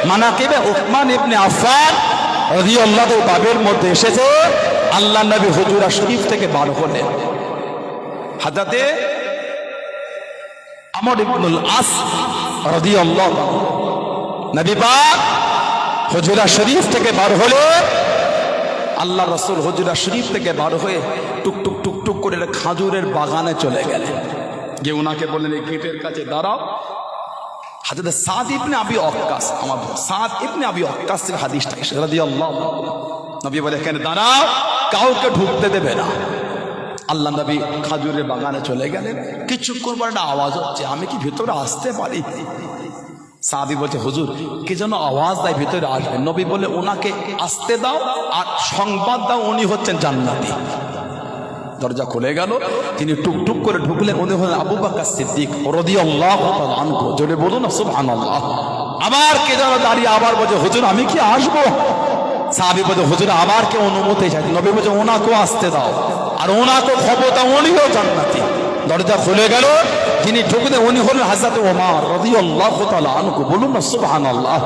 মানাকিবে উসমান ইবনে আফফান রাদিয়াল্লাহু বাবের মধ্যে এসেছে আল্লাহ নবী হুজুরা শরীফ থেকে বার হলেন। হযরতে আমর ইবনুল আস রাদিয়াল্লাহু আনহু নবী পাক হুজুরা শরীফ থেকে বার হলে আল্লাহ রাসূল হুজুরা শরীফ থেকে বার হয়ে টুক টুক টুক টুক করে খাজুরের বাগানে চলে গেলেন। গিয়ে ওনাকে বললেন এই গেটের কাছে দাঁড়াও। হযরত সাদ ইবনে আবি ওয়াক্কাস, আমার সাদ ইবনে আবি ওয়াক্কাস থেকে হাদিসটা এসেছে রাদিয়াল্লাহু আনহু। নবী বলে এখানে দাঁড়াও, কাউকে ঢুকতে দেবে না। আল্লাহ নবী খাজুরের বাগানে চলে গেলেন। কিছুক্ষণ পর একটা আওয়াজ হচ্ছে, আমি কি ভিতরে আসতে পারি? সাহাবী বলছে হুজুর কে যেন আওয়াজ দেয় ভিতরে আসবেন। নবী বলে ওনাকে আসতে দাও আর সংবাদ দাও উনি হচ্ছেন জান্নাতি। দরজা খুলে গেল, তিনি টুকটুক করে ঢুকলেন। উনি হলেন আবু বকর সিদ্দিক রাদিয়াল্লাহু তাআলা আনহু। জোরে বলুন না সুবহানাল্লাহ। আবার কে যেন দাঁড়িয়ে আবার বলছে হুজুর আমি কি আসবো? সাহাবী বলছে হুজুর আবার কে অনুমতি চাই? নবী বলছে ওনাকেও আসতে দাও আর ওনাকেও খবর দাও উনিও জান্নাতি। দরজা খুলে গেল, যিনি ঢুকলেন উনি হলেন হযরত ওমর রাদিয়াল্লাহু তাআলা আনহু। বলুন না সুবহানাল্লাহ।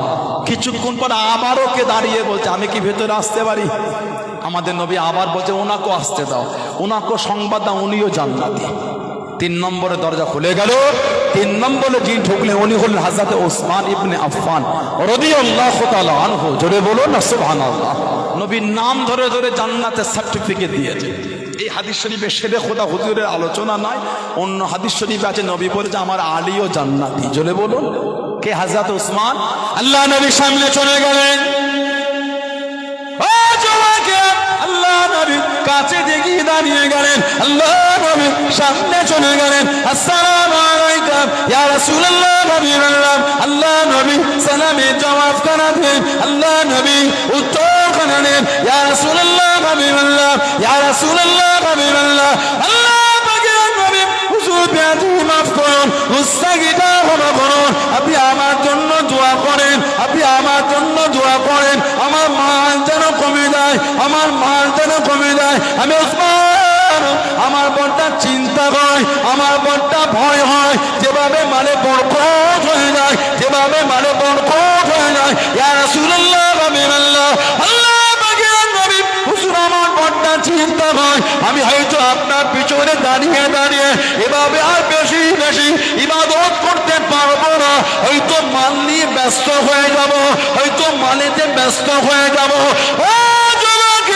কিছুক্ষণ পর আবারও কে দাঁড়িয়ে বলছে আমি কি ভেতরে আসতে পারি? আমাদের নবী আবার বলছে ওনাকেও আসতে দাও, ওনাকেও সংবাদ দাও উনিও জান্নাতি। 3 নম্বরে দরজা খুলে গেল। 3 নম্বরে যিনি ঢুকলেন উনি হলেন হযরত ওসমান ইবনে আফফান রাদিয়াল্লাহু তাআলা আনহু। জোরে বলুন না সুবহানাল্লাহ। নবীর নাম ধরে ধরে জান্নাতের সার্টিফিকেট দিয়েছে। এই হাদিস শরীফে শেরে খোদা হুজুরের আলোচনা নাই, অন্য হাদিস শরীফে আছে নবী বলেছে আমার আলীও জান্নাতি। জোরে বলুন কে? হযরত ওসমান। আল্লাহ নবী সামনে চলে গেলেন। আল্লাহ নবী কাছে দেখিয়ে দাঁড়িয়ে গেলেন। আল্লাহ নবী সামনে চলে গেলেন। আসসালামু আলাইকুম ইয়া রাসূলুল্লাহ হাবিবাল্লাহ। আল্লাহ নবী সালামের জবাব করে দেন। আল্লাহ নবী উত্তর করে দেন ইয়া রাসূলুল্লাহ হাবিবাল্লাহ, ইয়া রাসূলুল্লাহ হাবিবাল্লাহ। আল্লাহ পাকের নবী হুজুর বেয়াদবি মাফ করুন, মুস্তাগফির ক্ষমা করুন। আপনি আমার জন্য দোয়া করেন, আপনি আমার জন্য দোয়া করেন। আমার মান যেন কমে যায়, আমার মান যেন কমে যায়। আমি ওসমান, আমার বড়টা চিন্তা হয়, আমার বড়টা ভয় হয়। যেভাবে মানে বরকত হয়ে যায়, যেভাবে মানে বরকত হয়ে যায়। ইয়া রাসূলুল্লাহ হাবিবাল্লাহ। আল্লাহ পাকের নবী হুজুর আমার বড়টা চিন্তা হয়। আমি হয়তো আপনার পিছনে দাঁড়িয়ে দাঁড়িয়ে এভাবে আর বেশি বেশি ইবাদত করতে পারবো না। হয়তো মাল নিয়ে ব্যস্ত হয়ে যাব, হয়তো মালেতে ব্যস্ত হয়ে যাব। ও যুবক,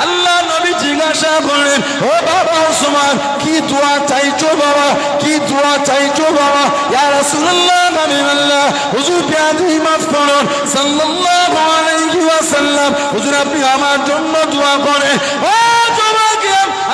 আল্লাহ নবী জিজ্ঞাসা করলেন ও বাবা ওসমান কি দোয়া চাইছো বাবা, কি দোয়া চাইছো বাবা? ইয়া রাসূলুল্লাহ হাবিবাল্লাহ হুজুর বেয়াদবি মাফ করুন সাল্লাল্লাহু আলাইহি ওয়াসাল্লাম। হুজুর আপনি আমার জন্য দোয়া করেন। ও যুবক,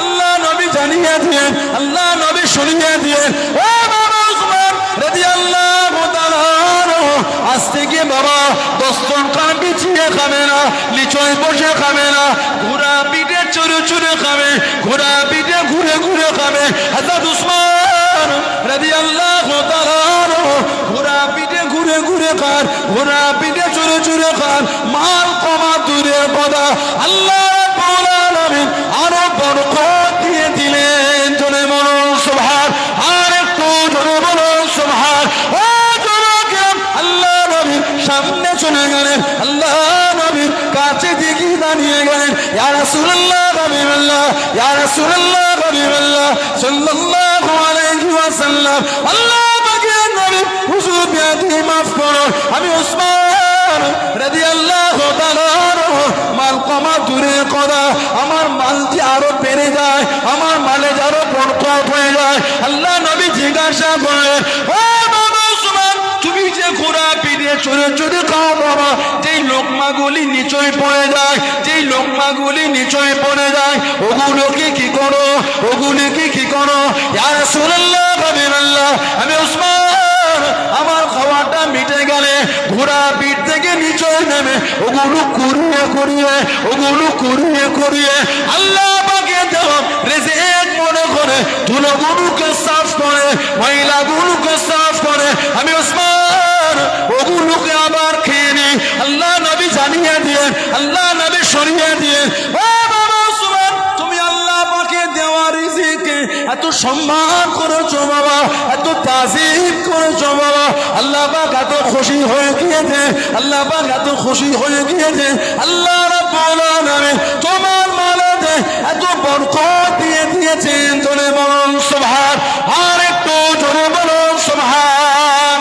আল্লাহ নবী জানিয়ে দিয়েন, আল্লাহ নবী শুনিয়ে দিয়েন। ও বাবা ওসমান রাদিয়াল্লাহু তাআলা আনহু আজ থেকে বাবা দস্তরখান বিছিয়ে খাবে না, নিচয় বসে খাবে না, ঘোড়া পিঠে চড়ে চড়ে খাবে, ঘোড়া পিঠে ঘুরে ঘুরে খাবে। হযরত ওসমান রাদিয়াল্লাহু তাআলা আনহু ঘোড়া পিঠে ঘুরে ঘুরে খান, ঘোড়া পিঠে চড়ে চড়ে খান। মাল কমা দূরের কথা, আল্লাহ রাব্বুল আলামিন আরো বরকত দিয়ে দিলেন। জোরে বলুন সুবহান। আর একটু জোরে বলুন সুবহান। ও যুবক, আল্লাহ নবী সামনে চলে গেলেন। আল্লাহ নবীর কাছে দিকে দাঁড়িয়ে গেলেন। ইয়া রাসূলুল্লাহ হাবিবাল্লাহ, ইয়া রাসূলুল্লাহ হাবিবাল্লাহ সাল্লাল্লাহু আলাইহি ওয়াসাল্লাম। আল্লাহ পাকের নবী হুজুর বেয়াদবি মাফ করুন। আমি ওসমান রাদিয়াল্লাহু তাআলা আনহু মাল কমা দূরের কথা, আমার মাল যে আরো বেড়ে যায়, আমার মালে আরো বরকত হয়ে যায়। আল্লাহ নবী জিজ্ঞাসা করলেন ও বাবা ওসমান তুমি যে ঘোড়া পিঠে চড়ে চড়ে খাও বাবা, যেই লোকমাগুলি নিচয় পড়ে যায়, যেই লোকমাগুলি নিচয় পড়ে যায় ওগুলোকে কি করো, ওগুলোকে কি করো? ইয়া রাসূলুল্লাহ হাবিবাল্লাহ আমি ওসমান আমার খাওয়াটা মিটে গেলে ঘোড়া পিঠ থেকে নিচয় নেমে ওগুলো কুড়িয়ে কুড়িয়ে, ওগুলো কুড়িয়ে কুড়িয়ে আল্লাহ পাকের দেওয়া রিজিক মনে করে ধুলোগুলোকে সাফ করে, ময়লাগুলোকে সাফ করে আমি ওসমান ওগুলোকে আবার খেয়ে নিই। আল্লাহ নবী জানিয়ে দিয়ে, আল্লাহ নবী সরিয়ে দিয়ে ও বাবা ওসমান তুমি আল্লাহ পাকের দেওয়া রিজিকে এত সম্মান করেছো বাবা, এত তাজিম করেছো বাবা। আল্লাহ পাক এত খুশি হয়ে গিয়েছে, আল্লাহ পাক এত খুশি হয়ে গিয়েছে। আল্লাহ রাব্বুল আলামিন তোমার মালেতে এত বরকত দিয়ে দিয়েছেন। জোরে বলুন সুবহান, আর একটু জোরে বলুন সুবহান।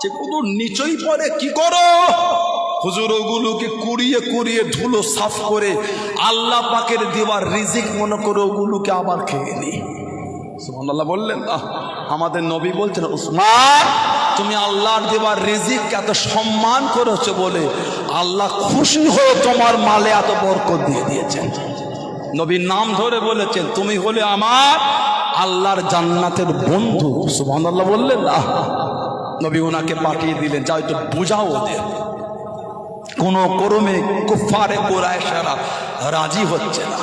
যে কত নিচই পড়ে কি করো হুজুর, ওগুলোকে কুড়িয়ে কুড়িয়ে ধুলো সাফ করে আল্লাহ পাকের দেওয়ার রিজিক মনে করে ওগুলোকে আবার খেয়ে নি। সুবহানাল্লাহ বললেন। আমাদের নবী বলছেন, উসমান তুমি আল্লাহর দেওয়ার রিজিক এত সম্মান করেছো বলে আল্লাহ খুশি হয়ে তোমার মালে এত বরকত দিয়ে দিয়েছেন। নবীর নাম ধরে বলেছেন, তুমি হলে আমার আল্লাহর জান্নাতের বন্ধু। সুবহানাল্লাহ বললেন। নবী ওনাকে পাঠিয়ে দিলেন, যাও একটু বুঝাও ওদের। কোন ক্রমে কুফারে কুরাইশরা রাজি হচ্ছে না।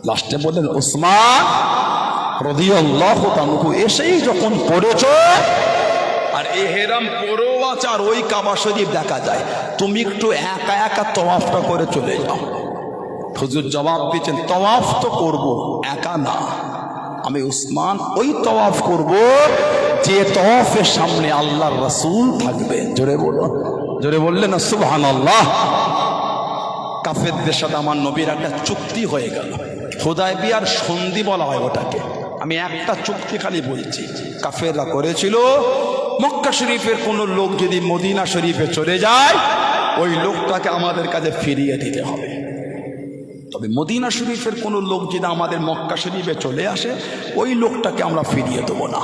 লাস্টে বললেন, উসমান রাদিয়াল্লাহু তাআলা এসেই যখন পড়েছো আর এহরাম পরেও আছে আর ওই কাবা শরীফ দেখা যায়, তুমি একটু একা একা তওয়াফটা করে চলে যাও। হুজুর জবাব দিয়েছেন, তওয়াফ তো করবো, একা না। আমি উসমান ওই তওয়াফ করব যে তওয়াফের সামনে আল্লাহর রাসূল থাকবে। জোরে বলো, জোরে বললেন না সুবহানাল্লাহ। কাফেরদের সাথে আমার নবীর একটা চুক্তি হয়ে গেল, হুদায়বিয়ার সন্ধি বলা হয় ওটাকে। আমি একটা চুক্তি খালি বলছি, কাফেররা করেছিল মক্কা শরীফের কোনো লোক যদি মদিনা শরীফে চলে যায় ওই লোকটাকে আমাদের কাছে ফিরিয়ে দিতে হবে। তবে মদিনা শরীফের কোনো লোক যদি আমাদের মক্কা শরীফে চলে আসে ওই লোকটাকে আমরা ফিরিয়ে দেবো না।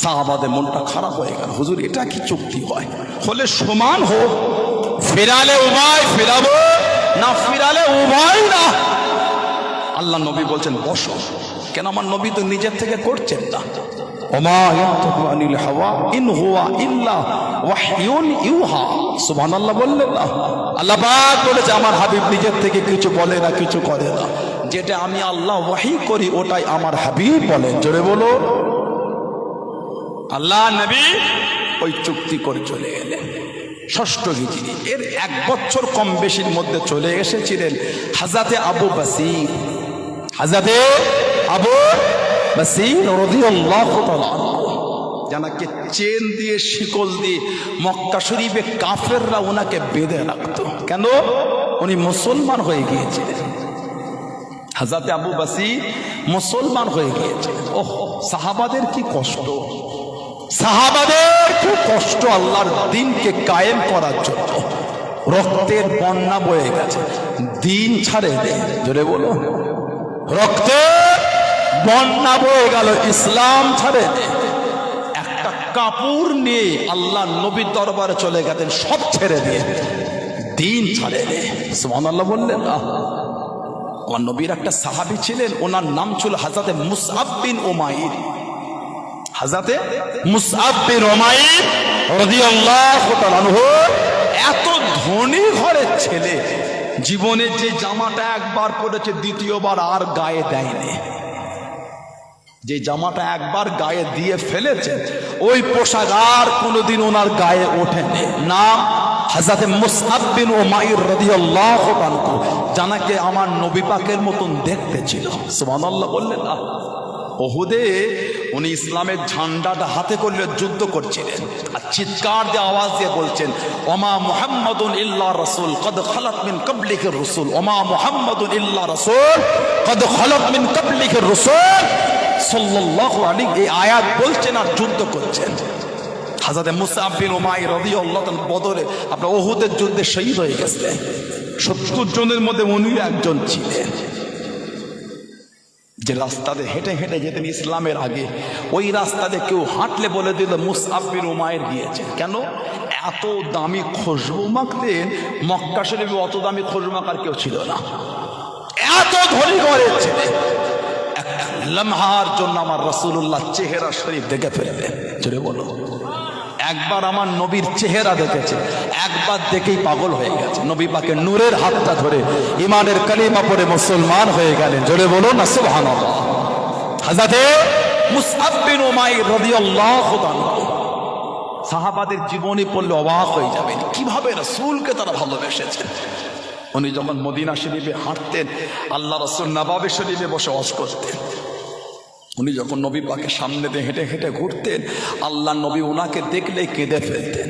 সাহাবাদের মনটা খারাপ হয়ে গেল, হুজুর এটা কি চুক্তি হয়? হলে সমান হোক, ফেরালে উভয় ফেরাবো, না ফিরালে উভয় না। আল্লাহ নবী বলছেন বসো। কেন? আমার নবী তো নিজের থেকে করছেন না। ওমা ইয়ানতিকু আনিল হাওয়া ইন হুয়া ইল্লা ওয়াহয়ুন ইউহা। সুবহানাল্লাহ বললেন না? আল্লাহ পাক বলেছে আমার হাবিব নিজের থেকে কিছু বলে না, কিছু করে না। যেটা আমি আল্লাহ ওয়াহি করি ওটাই আমার হাবিব বলেন। জোরে বলো। আল্লাহ নবী ওই চুক্তি করে চলে গেলেন। ষষ্ঠ হিজরি এর 1 বছর কম বেশির মধ্যে চলে এসেছিলেন হযরতে আবু বসীর। হযরতে আবু বসীর রাদিয়াল্লাহু তাআলা জানাকে চেন দিয়ে শিকল দিয়ে মক্কা শরীফে কাফেররা ওনাকে বেঁধে রাখতো। কেন? উনি মুসলমান হয়ে গিয়েছিলেন। হযরতে আবু বসীর মুসলমান হয়ে গিয়েছিলেন। ওহ, সাহাবাদের কি কষ্ট, সাহাবাদের কি কষ্ট আল্লাহর দ্বীনকে কায়েম করার জন্য। রক্তের বন্যা বয়ে গেছে, দ্বীন ছাড়ে দেয়। জোরে বলো, রক্তের বন্যা বয়ে গেল, ইসলাম ছাড়ে দেয়। একটা কাপড় নিয়ে আল্লাহ নবীর দরবারে চলে গেছেন, সব ছেড়ে দিয়ে দ্বীন ছাড়ে দেয়। সুবহানাল্লাহ বললেন। আমার নবীর একটা সাহাবী ছিলেন, ওনার নাম ছিল হযরতে মুসআব বিন উমাইর। হযরতে মুসআব বিন উমাইর রাদিয়াল্লাহু তাআলা আনহু এত ধনী ঘরের ছেলে, জীবনের যে জামাটা একবার পরেছে দ্বিতীয়বার আর গায়ে দেয়নি। যে জামাটা একবার গায়ে দিয়ে ফেলেছে ওই পোশাক আর কোনোদিন ওনার গায়ে ওঠেনি। নাম হযরতে মুসআব বিন উমাইর রাদিয়াল্লাহু আনহু, জানাকে আমার নবী পাকের মতন দেখতে ছিল। সুবহানাল্লাহ বললেন। ওহুদে উনি ইসলামের ঝান্ডাটা হাতে করলে যুদ্ধ করছিলেন আর চিৎকার দিয়ে আওয়াজ দিয়ে বলছেন, ওমা মুহাম্মাদুন ইল্লা রাসূল কদ খালাত মিন ক্বাবলিহির রাসূল, ওমা মুহাম্মাদুন ইল্লা রাসূল কদ খালাত মিন ক্বাবলিহির রাসূল সাল্লাল্লাহু আলাইহি। এই আয়াত বলছেন আর যুদ্ধ করছেন। হযরতে মুসআব বিন উমাইর রাদিয়াল্লাহু তাআলা বদরে আপনার ওহুদের যুদ্ধে শহীদ হয়ে গেছেন। 70 জনের মধ্যে উনি একজন ছিলেন। যে রাস্তাতে হেঁটে হেঁটে যেতেন ইসলামের আগে, ওই রাস্তাতে কেউ হাঁটলে বলে দিল মুসআব বিন উমাইর গিয়েছে। কেন? এত দামি খুশবু মাখতেন, মক্কা শরীফে অত দামি খুশবু মাখার কেউ ছিল না। এত ধনী ঘরের ছেলে, এক লম্হার জন্য আমার রাসূলুল্লাহ চেহারা শরীফ দেখে ফেললেন। জোরে বলো। একবার আমার নবীর চেহারা দেখেছে, একবার দেখেই পাগল হয়ে গেছে। নবী পাকের নূরের হাতটা ধরে ইমানের কালিমা পড়ে মুসলমান হয়ে গেলেন। জোরে বলো না সুবহানাল্লাহ। হযরতে মুসআব বিন উমাইর রাদিয়াল্লাহু তাআলা, সাহাবাদের জীবনী পড়লে অবাক হয়ে যাবেন কিভাবে রাসূলকে তারা ভালোবেসেছেন। উনি যখন মদিনা শরীফে হাঁটতেন, আল্লাহ রাসূল নবাবে শরীফে বসে ওয়াজ করতেন। উনি যখন নবী পাকের সামনে দিয়ে হেঁটে হেঁটে ঘুরতেন, আল্লাহ নবী ওনাকে দেখলেই কেঁদে ফেলতেন।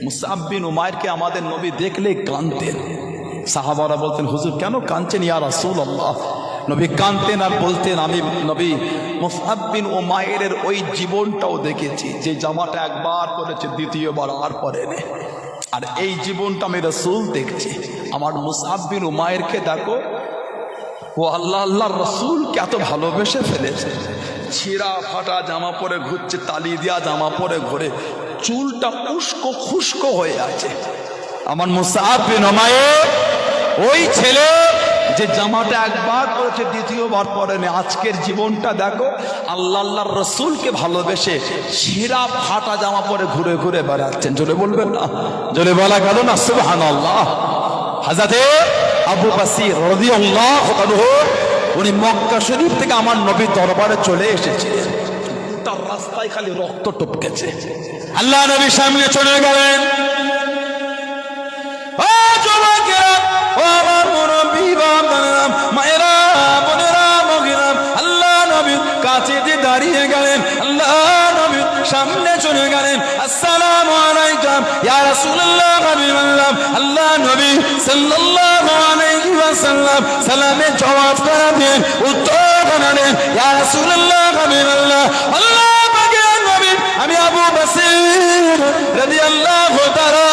মুসআব বিন উমাইরকে আমাদের নবী দেখলেই কাঁদতেন। সাহাবারা বলতেন, হুজুর কেন কাঁদছেন ইয়া রাসূলুল্লাহ? নবী কাঁদতেন আর বলতেন, আমি নবী মুসআব বিন উমাইরের ওই জীবনটাও দেখেছি, যে জামাটা একবার পরেছে দ্বিতীয়বার আর পরেনি। আর এই জীবনটা আমি রাসূল দেখছি। আমার মুসআব বিন উমাইরকে দেখো, ও আল্লাহ আল্লাহর রাসূলকে এত ভালোবেসে ফেলেছে। ছিঁড়া ফাটা জামা পরে ঘুরছে, তালি দেওয়া জামা পরে ঘুরে, চুলটা উস্কো খুস্কো হয়ে আছে। আমার মুসআব বিন উমাইর ওই ছেলে যে জামাটা একবার পরেছে দ্বিতীয়বার পরেনি। আজকের জীবনটা দেখো, আল্লাহ আল্লাহর রাসূলকে ভালোবেসে ছিঁড়া ফাটা জামা পরে ঘুরে ঘুরে বেড়াচ্ছেন। জোরে বলবেন না? জোরে বলা গেল না? সুবহানাল্লাহ। হযরতে আবু বসির রাদিয়াল্লাহু আনহু উনি মক্কা শরীফ থেকে আমার নবীর দরবারে চলে এসেছিলেন। তার রাস্তায় খালি রক্ত টপকেছে। আল্লাহ নবী সামনে চলে গেলেন। ও যুবকেরা, ও আমার মুরব্বী বাবারা, মায়েরা, বোনেরা, মহিলা, আল্লাহ নবী কাছে দিয়ে দাঁড়িয়ে গেলেন। আল্লাহ নবী সামনে চলে গেলেন। আসসালামু আলাইকুম ইয়া রাসূলুল্লাহ হাবিবাল্লাহ। আল্লাহ নবী সাল্লাল্লাহু আলাইহি ওয়াসাল্লাম সালামে জবাব করে দিয়ে উত্তর জানালেন, ইয়া রাসূলুল্লাহ হাবিবাল্লাহ। আল্লাহ পাকের নবী আমি আবু বসির রাদিয়াল্লাহু তাআলা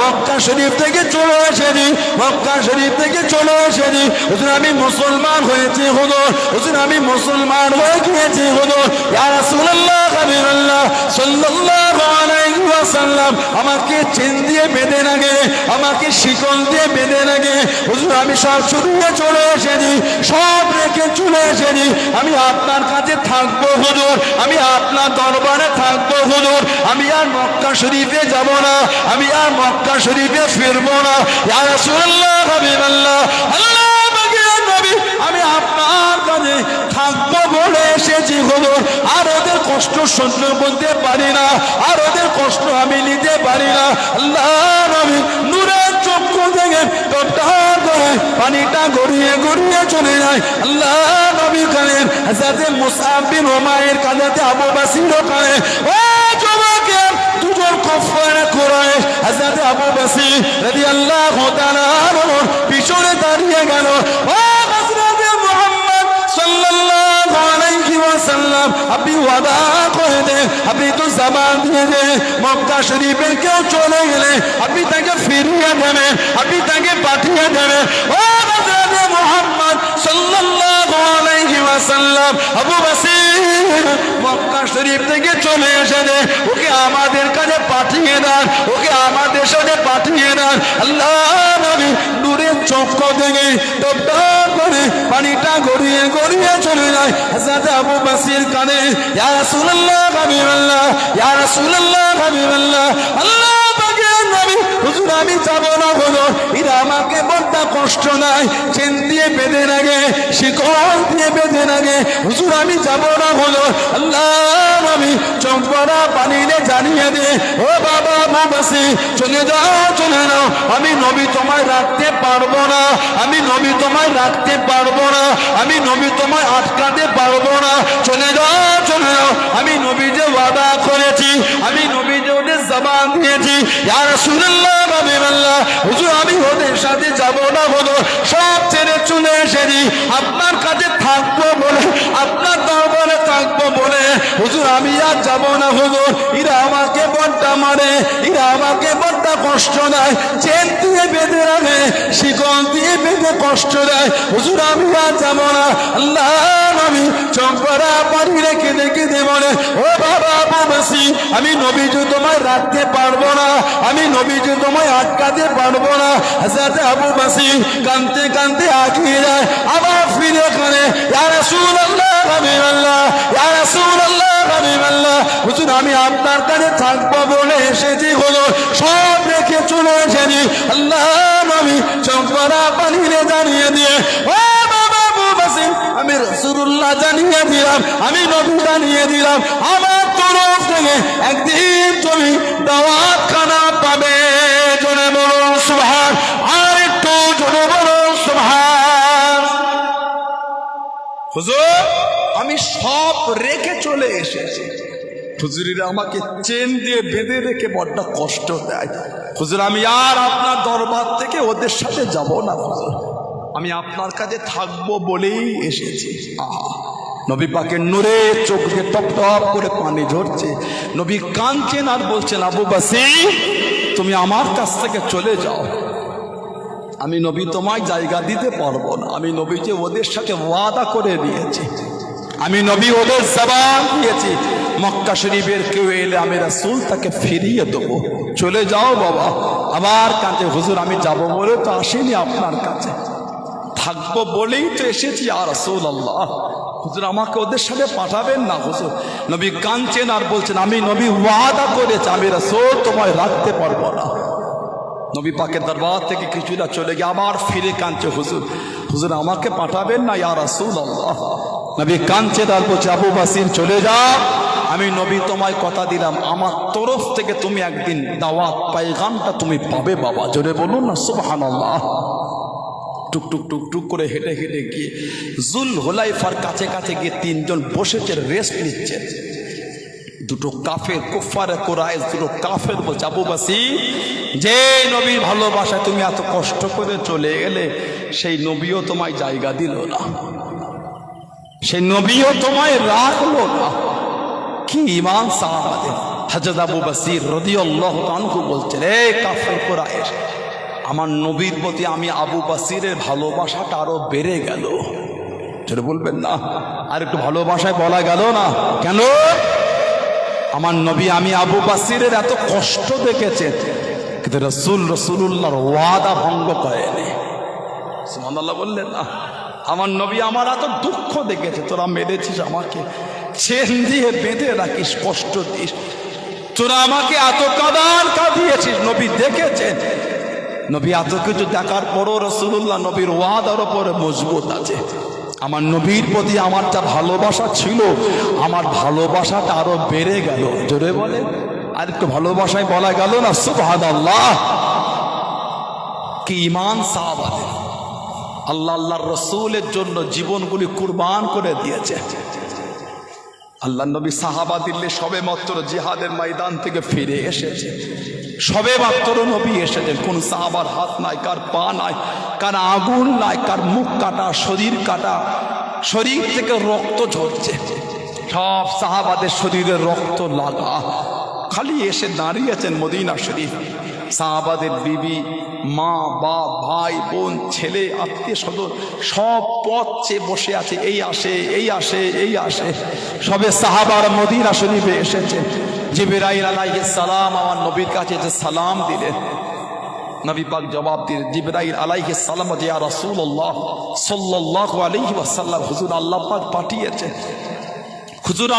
মক্কা শরীফ থেকে চলে এসেছি, মক্কা শরীফ থেকে চলে এসেছি। হুজুর আমি মুসলমান হয়েছি হুজুর, হুজুর আমি মুসলমান হয়ে গিয়েছি হুজুর। ইয়া রাসূলুল্লাহ হাবিবাল্লাহ সাল্লাল্লাহু আলাইহি ওয়াসাল্লাম আমাকে চেন দিয়ে বেঁধে রাখে, আমাকে শিকল দিয়ে বেঁধে রাখে হুজুর। আমি সব ছুটিয়ে চলে এসেছি, সব রেখে চলে এসেছি। আমি আপনার কাছে থাকবো হুজুর, আমি আপনার দরবারে থাকবো হুজুর। আমি আর মক্কা শরীফে যাব না, আমি আর মক্কা শরীফে ফিরবো না। ইয়া রাসূলুল্লাহ হাবিবাল্লাহ। আল্লাহ পাকের নবী আমি আপনার কাছে থাকবো বলে এসেছি হুজুর। আর ওদের কষ্ট সহ্য করতে পারি না, আর ওদের কষ্ট আমি নিতে পারি না। আল্লাহ নবী নূরের চক্ষু থেকে টপটপ করে পানিটা গড়িয়ে গড়িয়ে চলে যায়। আল্লাহ নবী কালেন হযরতে মুসআব বিন উমাইর কাঁদাতে আবু বসির কালে, ও যুবকের দুজন কফারে করে হযরতে আবু বসির রাদিয়াল্লাহু তাআলা পিছনে দাঁড়িয়ে গেল। ও হযরতে মুহাম্মদ সাল্লাল্লাহু আলাইহি ওয়াসাল্লাম আপনি ওয়াদা করে দেন, আপনি তো জামান দিয়ে দেন, মক্কা শরীফের কেউ চলে গেলে আপনি তাকে ফিরিয়ে দেবেন, আপনি তাকে পাঠিয়ে দেবেন। ও হযরতে মুহাম্মদ সাল্লাল্লাহু আলাইহি ওয়াসাল্লাম আবু বসির মক্কা শরীফ থেকে চলে এসেছে, ওকে আমাদের কাছে পাঠিয়ে দেন, ওকে আমাদের সাথে পাঠিয়ে দেন। আল্লাহ নবী নূরের চক্ষু থেকে টপটপ করে পানিটা গড়িয়ে গড়িয়ে চলে যায়। হযরত আবু বসির কানে, ইয়া রাসূলুল্লাহ হাবিবাল্লাহ, ইয়া রাসূলুল্লাহ হাবিবাল্লাহ। আল্লাহ পাকের নবী হুজুর আমি যাব না হুজুর, এরা আমাকে বড্ড কষ্ট নাই, চেন দিয়ে বেঁধে রাখে, শিকল দিয়ে বেঁধে রাখে হুজুর, আমি যাব না হুজুর। আল্লাহ নবী চোখ ভরা পানিতে জানিয়ে দে, ও বাবা আবু বসির চলে যাও, চলে যাও, আমি নবী তোমায় রাখতে পারবো না, আমি নবী তোমায় রাখতে পারবো না, আমি নবী তোমায় আটকাতে পারবো না, চলে যাও, চলে যাও। আমি নবী যে ওয়াদা করেছি, আমি নবী যে ওদের জবান দিয়েছি, ইয়া রাসূলুল্লাহ হাবিবাল্লাহ হুজুর আমি ওদের সাথে যাব না হুজুর, সব ছেড়ে চলে এসেছি আপনার কাছে থাকবো বলে, আপনার দরবারে থাকবো বলে হুজুর, আমি আর যাব না হুজুর। এরা আমাকে বড্ড মারে, এরা আমাকে বড্ড কষ্ট দেয়, চেন দিয়ে বেঁধে রাখে, শিকল দিয়ে বেঁধে কষ্ট দেয় হুজুর, আমি আর যাব না। আল্লাহ নবী চোখ ভরা পানি রেখে রেখে দে বলে, ও বাবা আবু বসির আমি নবীজি তোমায় রাখতে পারবো না, আমি নবীজি তোমায় আটকাতে পারবো না। হযরত আবু বসির কাঁদতে কাঁদতে আগিয়ে যায়, আবার ফিরে করে, ইয়া রাসূলুল্লাহ হাবিবাল্লাহ, ইয়া রাসূলুল্লাহ হাবিবাল্লাহ হুজুর আমি আপনার কাছে থাকবো বলে এসেছি হুজুর, সব রেখে চলে এসেছি। আল্লাহ নবী চোখ ভরা পানিতে দাঁড়িয়ে দিয়ে, ও বাবা আবু বসির আমি রাসূলুল্লাহ জানিয়ে দিলাম, আমি নবী জানিয়ে দিলাম, আমার তরফ থেকে একদিন তুমি দাওয়াত খানা পাবে। জোরে বলুন সুবহান। আর একটু হুজুর আমি সব রেখে চলে এসেছি। হুজুরিরা আমাকে চেন দিয়ে বেঁধে রেখে বড্ড কষ্ট দেয়। হুজুর আমি আর আপনার দরবার থেকে ওদের সাথে যাব না হুজুর, আমি আপনার কাছে থাকবো বলেই এসেছি। আহা, নবী পাকের নূরে চোখ দিয়ে টপ টপ করে পানি ঝরছে। নবী কাঁদছেন আর বলছেন, আবু বাসির তুমি আমার কাছ থেকে চলে যাও, আমি নবী তোমায় জায়গা দিতে পারবো না। আমি নবী যে ওদের সাথে ওয়াদা করে দিয়েছি, আমি নবী ওদের জবান দিয়েছি, মক্কা শরীফের কেউ এলে আমি রাসূল তাকে ফিরিয়ে দেবো। চলে যাও বাবা। আবার কাঁদে, হুজুর আমি যাব বলে তো আসিনি আপনার কাছে, থাকবো বলেই তো এসেছি। আর রাসূলুল্লাহ হুজুর আমাকে ওদের সাথে পাঠাবেন না হুজুর। নবী কাঁদছেন আর বলছেন, আমি নবী ওয়াদা করেছি, আমি রাসূল তোমায় রাখতে পারবো না। নবী পাকের দরবার থেকে কিছুটা চলে গিয়ে আবার ফিরে কাঁদছে, হুজুর হুজুর আমাকে পাঠাবেন না ইয়া রাসূলুল্লাহ। নবী কাঁদছে আর বলছে, আবু বাসির চলে যাও, আমি নবী তোমায় কথা দিলাম আমার তরফ থেকে তুমি একদিন দাওয়াত পায়গামটা তুমি পাবে বাবা। জোরে বলুন না সুবহানাল্লাহ। টুকটুক টুকটুক করে হেঁটে হেঁটে গিয়ে জুল হুলাইফার কাছে কাছে গিয়ে তিনজন বসেছে, রেস্ট নিচ্ছে। দুটো কাফের কুফারে কুরাইশ, দুটো কাফের বলছে, আবু বাসির যে নবীর ভালোবাসায় তুমি এত কষ্ট করে চলে গেলে, সেই নবীও তোমায় জায়গা দিল না, সেই নবীও তোমায় রাখলো না। কি ইমান সাহাবাদের। হযরত আবু বাসির রাদিয়াল্লাহু আনহু বলছেন, এ কাফের কুরাইশ, আমার নবীর প্রতি আমি আবু বাসিরের ভালোবাসাটা আরো বেড়ে গেল। যেটা বলবেন না, আর একটু ভালোবাসায় বলা গেল না কেন? আমার নবী আমি আবু বাসিরের এত কষ্ট দেখেছেন, কিন্তু রাসূলুল্লাহর ওয়াদা ভঙ্গ করেনি। সুবহানাল্লাহ বললেন না, আমার নবী আমার এত দুঃখ দেখেছে, তোরা মেরেছিস আমাকে, চেন দিয়ে বেঁধে রাখিস, কষ্ট দিস, তোরা আমাকে এত কাঁদিয়েছিস, নবী দেখেছেন। নবী এত কিছু দেখার পরও রাসূলুল্লাহ নবীর ওয়াদার উপরে মজবুত আছে। আমার নবীর প্রতি আমার যা ভালোবাসা ছিল, আমার ভালোবাসাটা আরো বেড়ে গেল। জোরে বলে, আর একটু ভালোবাসায় বলা গেল না সুবহানাল্লাহ। কি ঈমান সাহাবাদের, আল্লাহ আল্লাহর রাসূলের জন্য জীবনগুলি কুরবান করে দিয়েছে। আল্লাহ নবী সাহাবা দিল্লি সবে মাত্র জিহাদের ময়দান থেকে ফিরে এসেছে, সবে মাত্র নবী এসেছেন। কোন সাহাবার হাত নাই, কার পা নাই, কার আগুন নাই, কার মুখ কাটা, শরীর কাটা, শরীর থেকে রক্ত ঝরছে, সব সাহাবাদের শরীরে রক্ত লাগা। খালি এসে দাঁড়িয়েছেন মদিনা শরীফ। সাহাবাদের বিবি, মা, বাপ, ভাই, বোন, ছেলে, আত্মীয় স্বজন সব পথ চেয়ে বসে আছে, এই আসে, এই আসে, এই আসে। সবে সাহাবার মদিনা শরীফে এসেছেন। জিবরাইল আলাইহিস সালাম আমার নবীর কাছে যে সালাম দিলেন, নবী পাক জবাব দিলেন, জিবরাইল আলাইহিস সালাম, যে ইয়া রাসূলুল্লাহ সাল্লাল্লাহু আলাইহি ওয়াসাল্লাম, হুজুর আল্লাহ পাক পাঠিয়েছে, হুজুর